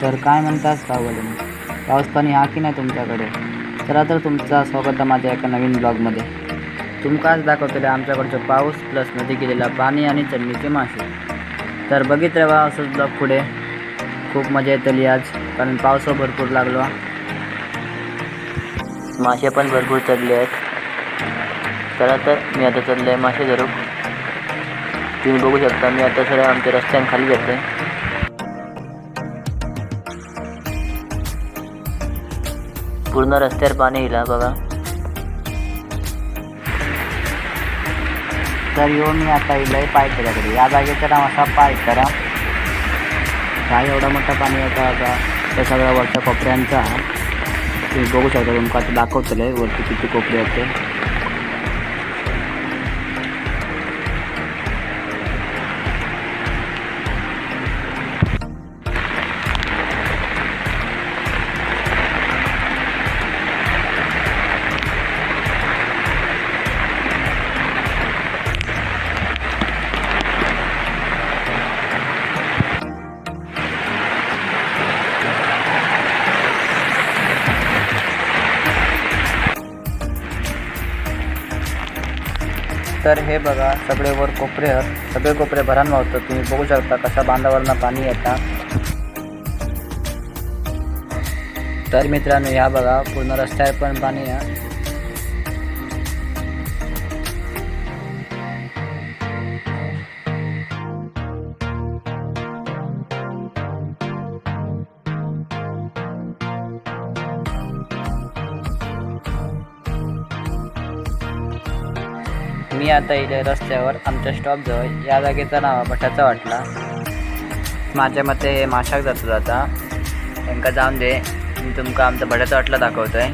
तर काय म्हणतास बाहुबली, पाऊस पाणी हा की नाही तुमच्याकडे? चला तर तुमचं स्वागत आहे माझ्या एका नवीन ब्लॉगमध्ये. तुमका आज दाखवतले आमच्याकडचं पाऊस प्लस नदी गेलेला पाणी आणि चढणीचे मासे. तर बघित राहा असंच ब्लॉग पुढे. खूप मजा येतली आज, कारण पाऊस भरपूर लागलो, मासे पण भरपूर चढले आहेत. चला तर मी आता चढले आहे मासे धरून. तुम्ही बघू शकता मी आता सगळं आमच्या रस्त्याने खाली जाते. पूर्ण रस्त्यावर पाणी येईल बघा. तर येऊन मी आता येईल पाय त्याच्याकडे. या जागेचं नाव असा पाय करा. काय एवढा मोठा पाणी होता आता त्या सगळ्या वरच्या कोपऱ्यांचा. तुम्ही बघू शकता, तुमका आता दाखवतले वरती किती कोपरे होते. तर हे बघा सगळे वर कोपरे आहेत, सगळे कोपरे भरान वाहतात. तुम्ही बघू शकता कशा बांधावरनं पाणी येतात. तर मित्रांनो ह्या बघा पूर्ण रस्त्यावर पण पाणी आहे. मी आता इथे रस्त्यावर आमच्या स्टॉपजवळ. या जागेचं नाव भटाचा वाटला. माझ्या मते हे माशाक जातो आता. त्यांना जाऊन दे, मी तुमका आमचा भटाचा वाटला दाखवतोय.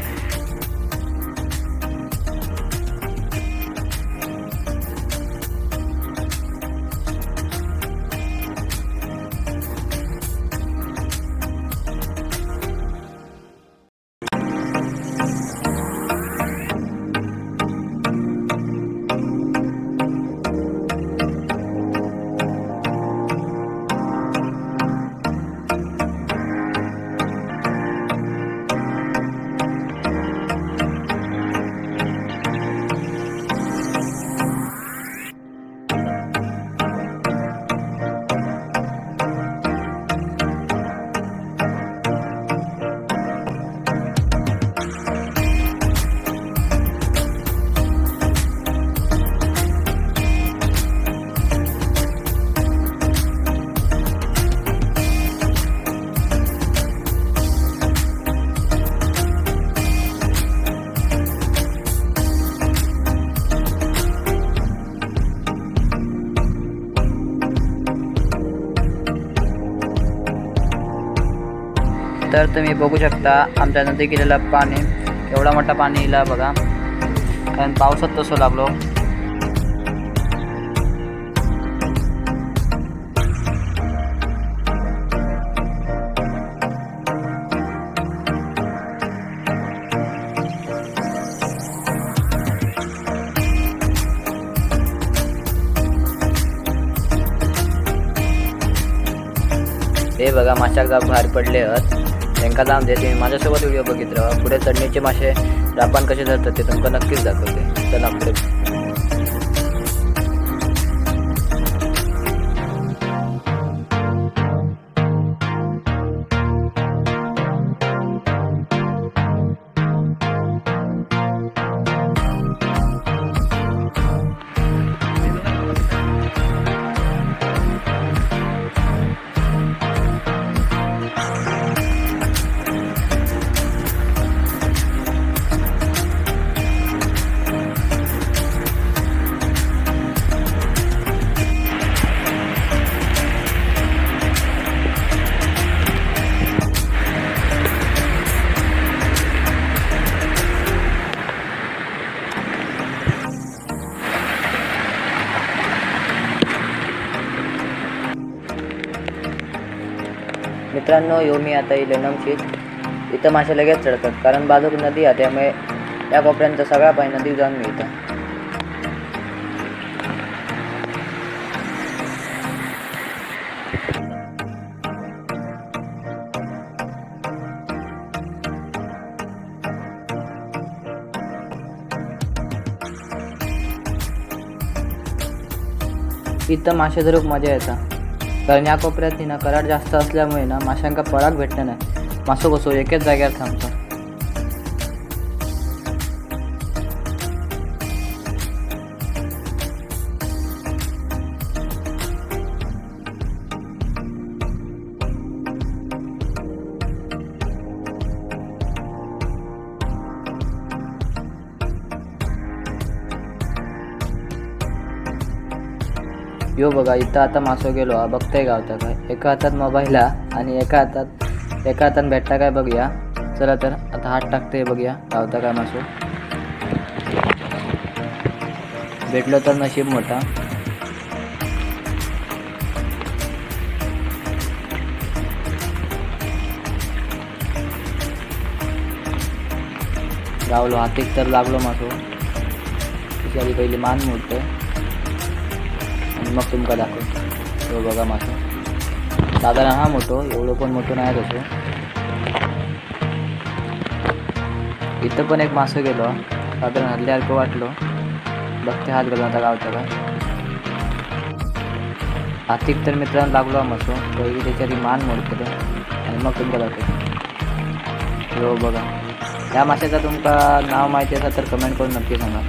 तर तुम्ही बघू शकता आमच्या नदी गेलेला पाणी, एवढा मोठा पाणी येला बघा, कारण पावसात तसं लागलो. हे बघा माशाक जाग बाहेर पडले आहेत. त्यांना जाऊन दे, तुम्ही माझ्यासोबत व्हिडिओ बघित राहा. पुढे चढणीचे मासे रापान कसे धरतात ते तुमका नक्कीच दाखवते. चला पुढे. मित्रांनो यो मी आता येईल नमशीत. इथं मासे लगेच चढतात, कारण बाजूक नदी आहे, त्यामुळे या कोपऱ्यांचा सगळा पाणी नदी जाऊन मिळतं. इथं मासे धरूक मजा येता, कारण या कोपऱ्यात ना कराड जास्त असल्यामुळे ना माशांका पळाक भेटणं नाही. मासो कसो एकेच जाग्यावर थांबता. यो बघा इथं आता मासो गेलो हा, बघताय गावता काय. एका हातात मोबाईल आणि एका हातात भेटता काय बघूया. चला तर आता हात टाकते बघूया गावता काय मासो. भेटलो तर नशीब मोठा. गावलो हातीक तर लागलो मासो. त्याची आधी पहिली मान मोडते आणि मग तुमका दाखव. तो बघा मासो साधारण हा मोठो, एवढं पण मोठं नाही तसं. इथं पण एक मासो गेलो, साधारण हल्ल्यासारखं वाटलो. बघते हात घालून आता गावता काय. हातीक तर मित्रांनो लागलो मासो. पहिली त्याची मान मोडतो आणि मग तुमका दाखव. हो बघा, या माशाचं तुमका नाव माहिती असेल तर कमेंट करून नक्की सांगा.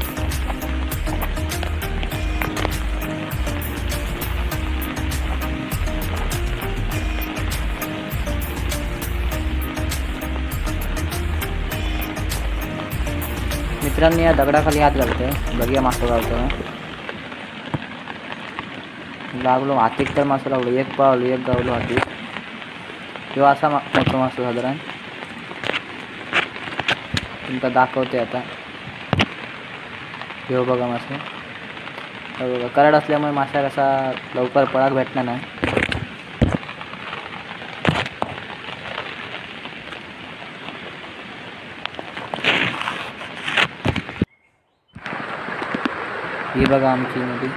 मित्रांनी या दगडाखाली हात घालतोय, बघूया मासो गावतो. लागलो हातीक तर मासो लागलो, एक पावलो एक गावलो हातीक. किंवा असा मोठो मासो साधारण तुमका दाखवते आता. हो बघा मासो. हो बघा, कराड असल्यामुळे मासा कसा लवकर पळाक भेटणार नाही. ही बघा आमची नदी,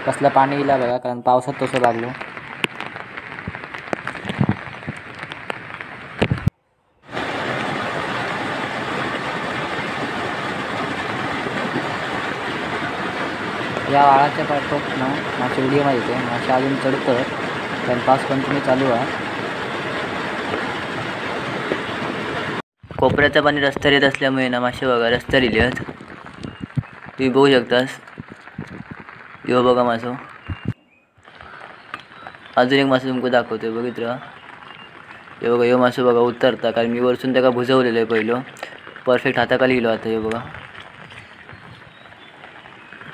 कसलं पाणी येईल बघा, कारण पावसात तसं लागलो. या वाळाच्या पाठोत ना मासे व्हिडिओ माहिती आहे. मासे अजून चढतं कारण पाऊस कंटिन्यू चालू आहे. कोपऱ्याचं पाणी रस्त्यावर येत असल्यामुळे ना मासे बघा रस्त्यावर येले आहेत. तुम्ही बघू शकतास. यो बघा मासो. अजून एक मासो तुमका दाखवतोय, बघितलं. हे बघा यो मासो बघा उतरता, कारण मी वरसून त्याला भुजवलेलं आहे पहिलं. परफेक्ट हाताखाली गेलो आता. हे बघा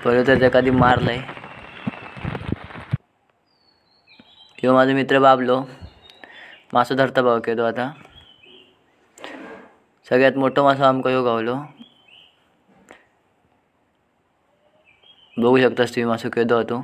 पहिलं तर त्या कधी मारलाय. ह्यो माझा मित्र बाबलो मासो धरता बघा केलो आता. सगळ्यात मोठा मासो आमका ह्यो गावलो. बघू शकतास तुम्ही मासो केदो होतो.